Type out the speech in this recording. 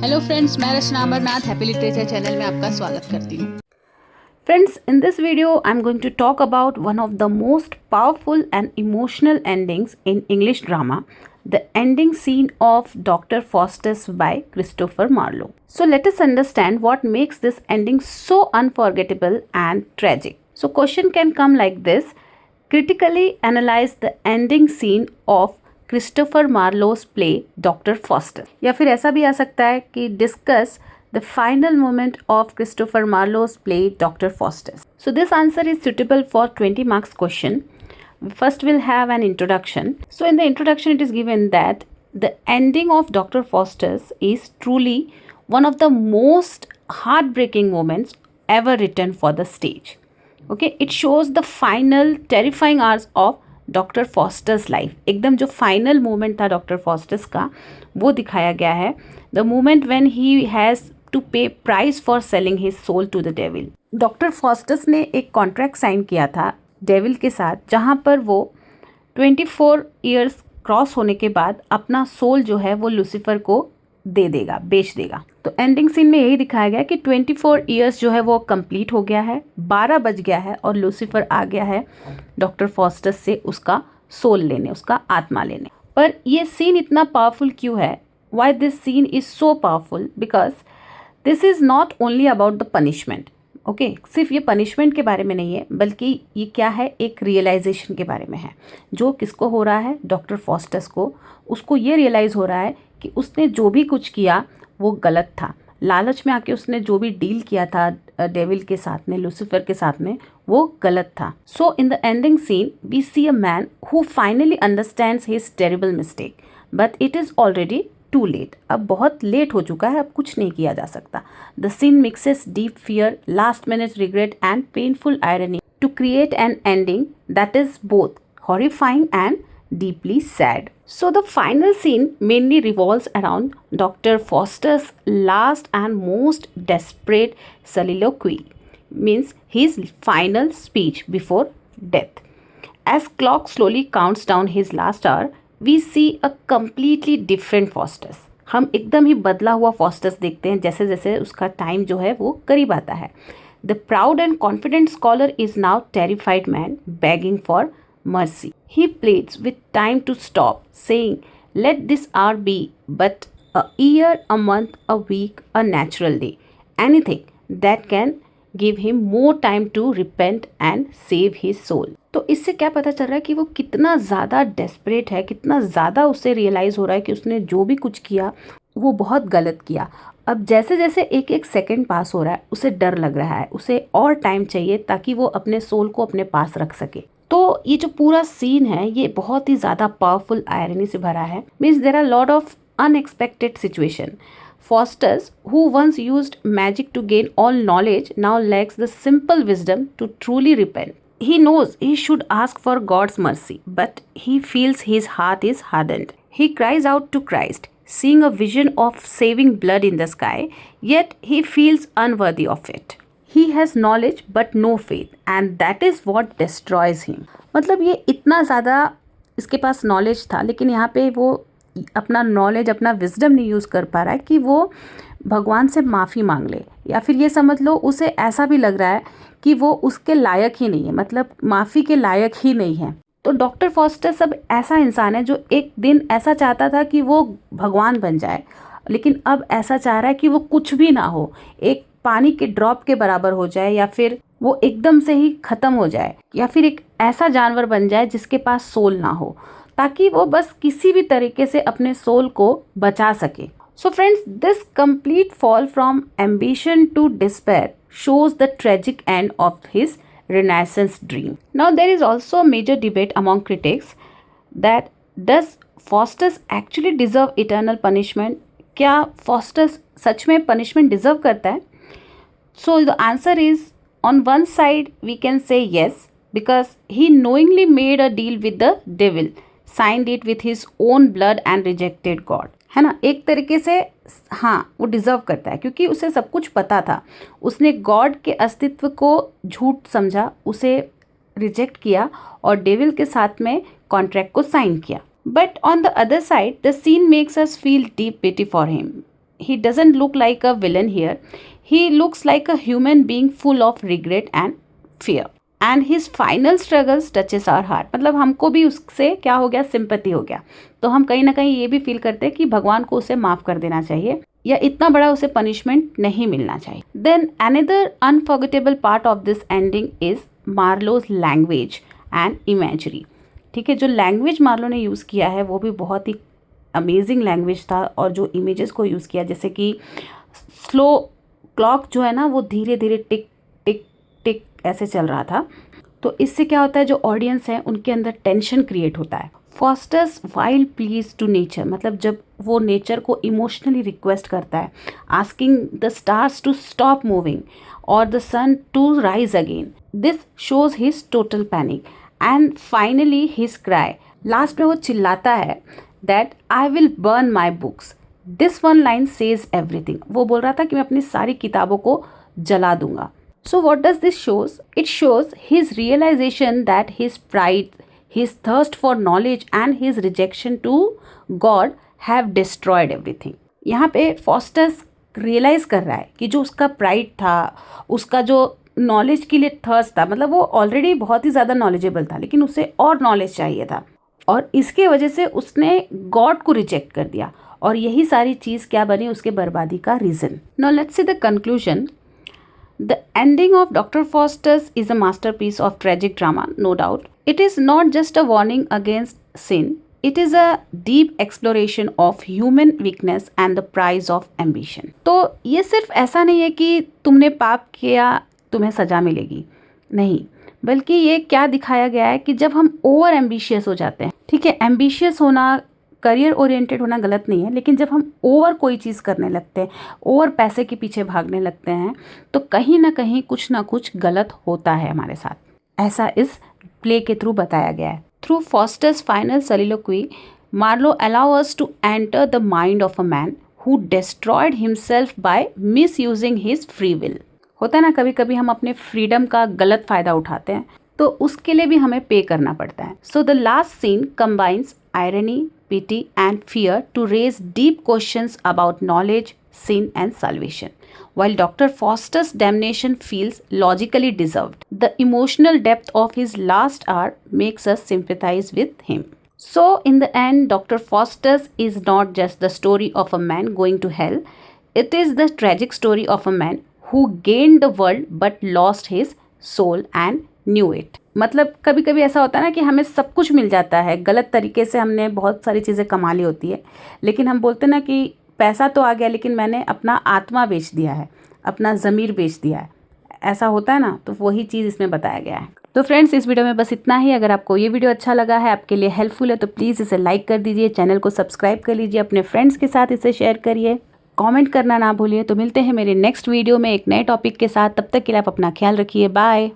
Hello friends, मैं रचना Amarnath happy literature channel में आपका स्वागत करती हूँ। Friends, in this video, I'm going to talk about one of the most powerful and emotional endings in English drama, the ending scene of Dr. Faustus by Christopher Marlowe. So let us understand what makes this ending so unforgettable and tragic. So question can come like this: critically analyze the ending scene of Christopher Marlowe's play doctor foster, या फिर ऐसा भी आ सकता है कि discuss the final moment of Christopher Marlowe's play doctor foster. So this answer is suitable for 20 marks question. First we'll have an introduction. So in the introduction it is given that the ending of Dr. Faustus is truly one of the most heartbreaking moments ever written for the stage. Okay, it shows the final terrifying hours of doctor Faustus life. एकदम जो final moment था doctor Faustus का वो दिखाया गया है. The moment when he has to pay price for selling his soul to the devil. Doctor Faustus ने एक कॉन्ट्रैक्ट साइन किया था डेविल के साथ, जहाँ पर वो 24 ईयर्स क्रॉस होने के बाद अपना सोल जो है वो लूसीफर को दे देगा, बेच देगा. तो एंडिंग सीन में यही दिखाया गया कि 24 ईयर्स जो है वो कंप्लीट हो गया है, 12 बज गया है और लूसीफर आ गया है डॉक्टर फॉस्टस से उसका सोल लेने, उसका आत्मा लेने. पर ये सीन इतना पावरफुल क्यों है? Why this scene is so powerful? Because this is not only about the punishment. Okay, सिर्फ ये पनिशमेंट के बारे में नहीं है, बल्कि ये क्या है, एक रियलाइजेशन के बारे में है. जो किसको हो रहा है? डॉक्टर फॉस्टस को. उसको ये रियलाइज़ हो रहा है कि उसने जो भी कुछ किया वो गलत था. लालच में आके उसने जो भी डील किया था डेविल के साथ में, लूसीफर के साथ में, वो गलत था. So in the ending scene we see a man who finally understands his terrible mistake, but it is already too late. अब बहुत लेट हो चुका है, अब कुछ नहीं किया जा सकता. The scene mixes deep fear, last minute regret and painful irony to create an ending that is both horrifying and deeply sad. So the final scene mainly revolves around Dr. Faustus' last and most desperate soliloquy, means his final speech before death. As clock slowly counts down his last hour, we see a completely different Faustus. हम एकदम ही बदला हुआ Faustus देखते हैं जैसे जैसे उसका time जो है वो करीब आता है. The proud and confident scholar is now terrified man begging for mercy. He pleads with time to stop, saying, "Let this hour be but a year, a month, a week, a natural day. Anything that can give him more time to repent and save his soul." तो इससे क्या पता चल रहा है कि वो कितना ज़्यादा डेस्परेट है, कितना ज़्यादा उसे रियलाइज़ हो रहा है कि उसने जो भी कुछ किया वो बहुत गलत किया. अब जैसे जैसे एक एक सेकंड पास हो रहा है उसे डर लग रहा है, उसे और टाइम चाहिए ताकि वो अपने सोल को अपने पास रख सके. तो ये जो पूरा सीन है ये बहुत ही ज़्यादा पावरफुल आयरनी से भरा है. Means there are lot of unexpected situation. Faustus, who once used magic to gain all knowledge, now lacks the simple wisdom to truly repent. He knows he should ask for God's mercy, but he feels his heart is hardened. He cries out to Christ, seeing a vision of saving blood in the sky, yet he feels unworthy of it. He has knowledge but no faith, and that is what destroys him. मतलब ये इतना ज़्यादा इसके पास knowledge था, लेकिन यहाँ पे वो अपना नॉलेज, अपना विजडम नहीं यूज़ कर पा रहा है कि वो भगवान से माफ़ी मांग ले, या फिर ये समझ लो उसे ऐसा भी लग रहा है कि वो उसके लायक ही नहीं है, मतलब माफ़ी के लायक ही नहीं है. तो डॉक्टर फॉस्टस अब ऐसा इंसान है जो एक दिन ऐसा चाहता था कि वो भगवान बन जाए, लेकिन अब ऐसा चाह रहा है कि वो कुछ भी ना हो, एक पानी के ड्रॉप के बराबर हो जाए, या फिर वो एकदम से ही ख़त्म हो जाए, या फिर एक ऐसा जानवर बन जाए जिसके पास सोल ना हो, ताकि वो बस किसी भी तरीके से अपने सोल को बचा सके. So friends, this complete fall from ambition to despair shows the tragic end of his Renaissance dream. Now there is also a major debate among critics that does Faustus actually deserve eternal punishment? क्या Faustus सच में punishment deserve करता है? So the answer is, on one side we can say yes, because he knowingly made a deal with the devil, signed it with his own blood and rejected God. है ना, एक तरीके से हाँ वो deserve करता है, क्योंकि उसे सब कुछ पता था. उसने गॉड के अस्तित्व को झूठ समझा, उसे रिजेक्ट किया और डेविल के साथ में कॉन्ट्रैक्ट को साइन किया. But on the other side the scene makes us feel deep pity for him. he doesn't look like a villain here. He looks like a human being full of regret and fear. And his final struggles touches our heart. मतलब हमको भी उससे क्या हो गया, sympathy हो गया. तो हम कहीं ना कहीं ये भी फील करते हैं कि भगवान को उसे माफ़ कर देना चाहिए या इतना बड़ा उसे पनिशमेंट नहीं मिलना चाहिए. Then another unforgettable part of this ending is Marlowe's language and imagery. ठीक है, जो लैंग्वेज मार्लो ने यूज़ किया है वो भी बहुत ही अमेजिंग लैंग्वेज था. और जो इमेजेस को यूज़ किया, जैसे कि स्लो क्लॉक जो है ना वो धीरे धीरे टिक टिक टिक ऐसे चल रहा था. तो इससे क्या होता है, जो ऑडियंस है उनके अंदर टेंशन क्रिएट होता है. Faustus wild pleas to nature, मतलब जब वो नेचर को इमोशनली रिक्वेस्ट करता है, asking the stars to stop moving और the sun to rise again. This shows his total panic and finally his cry. Last में वो चिल्लाता है that I will burn my books. This one line says everything. वो बोल रहा था कि मैं अपनी सारी किताबों को जला दूंगा. So what does this shows? It shows his realization that his pride, his thirst for knowledge and his rejection to God have destroyed everything. यहाँ पे फॉस्टर्स रियलाइज कर रहा है कि जो उसका प्राइड था, उसका जो नॉलेज के लिए थर्स्ट था, मतलब वो ऑलरेडी बहुत ही ज़्यादा नॉलेजेबल था लेकिन उसे और नॉलेज चाहिए था और इसके वजह से उसने गॉड को रिजेक्ट कर दिया और यही सारी चीज़ क्या बनी, उसके बर्बादी का reason. Now let's see the conclusion. The ending of Dr. Faustus is a masterpiece of tragic drama, no doubt. It is not just a warning against sin, it is a deep exploration of human weakness and the price of ambition. तो ये सिर्फ ऐसा नहीं है कि तुमने पाप किया तुम्हें सज़ा मिलेगी, नहीं, बल्कि ये क्या दिखाया गया है कि जब हम ओवर एम्बिशियस हो जाते हैं, ठीक है, एम्बिशियस होना, करियर ओरिएंटेड होना गलत नहीं है, लेकिन जब हम ओवर कोई चीज़ करने लगते हैं, ओवर पैसे के पीछे भागने लगते हैं, तो कहीं ना कुछ गलत होता है हमारे साथ. ऐसा इस प्ले के थ्रू बताया गया है. Through Faustus's final soliloquy, Marlowe allow us to enter the mind of a man who destroyed himself by misusing his free will. होता है ना, कभी कभी हम अपने फ्रीडम का गलत फ़ायदा उठाते हैं तो उसके लिए भी हमें पे करना पड़ता है. So the last scene combines irony, pity and fear to raise deep questions about knowledge, sin and salvation. While Dr. Faustus' damnation feels logically deserved, the emotional depth of his last hour makes us sympathize with him. So in the end, Dr. Faustus is not just the story of a man going to hell, it is the tragic story of a man who gained the world but lost his soul and knew it. मतलब कभी कभी ऐसा होता है ना कि हमें सब कुछ मिल जाता है, गलत तरीके से हमने बहुत सारी चीज़ें कमा ली होती है, लेकिन हम बोलते हैं ना कि पैसा तो आ गया लेकिन मैंने अपना आत्मा बेच दिया है, अपना ज़मीर बेच दिया है. ऐसा होता है ना, तो वही चीज़ इसमें बताया गया है. तो फ्रेंड्स, इस वीडियो में बस इतना ही. अगर आपको ये वीडियो अच्छा लगा है, आपके लिए हेल्पफुल है, तो प्लीज़ इसे लाइक कर दीजिए, चैनल को सब्सक्राइब कर लीजिए, अपने फ्रेंड्स के साथ इसे शेयर करिए, कमेंट करना ना भूलिए. तो मिलते हैं मेरे नेक्स्ट वीडियो में एक नए टॉपिक के साथ. तब तक के लिए आप अपना ख्याल रखिए. बाय.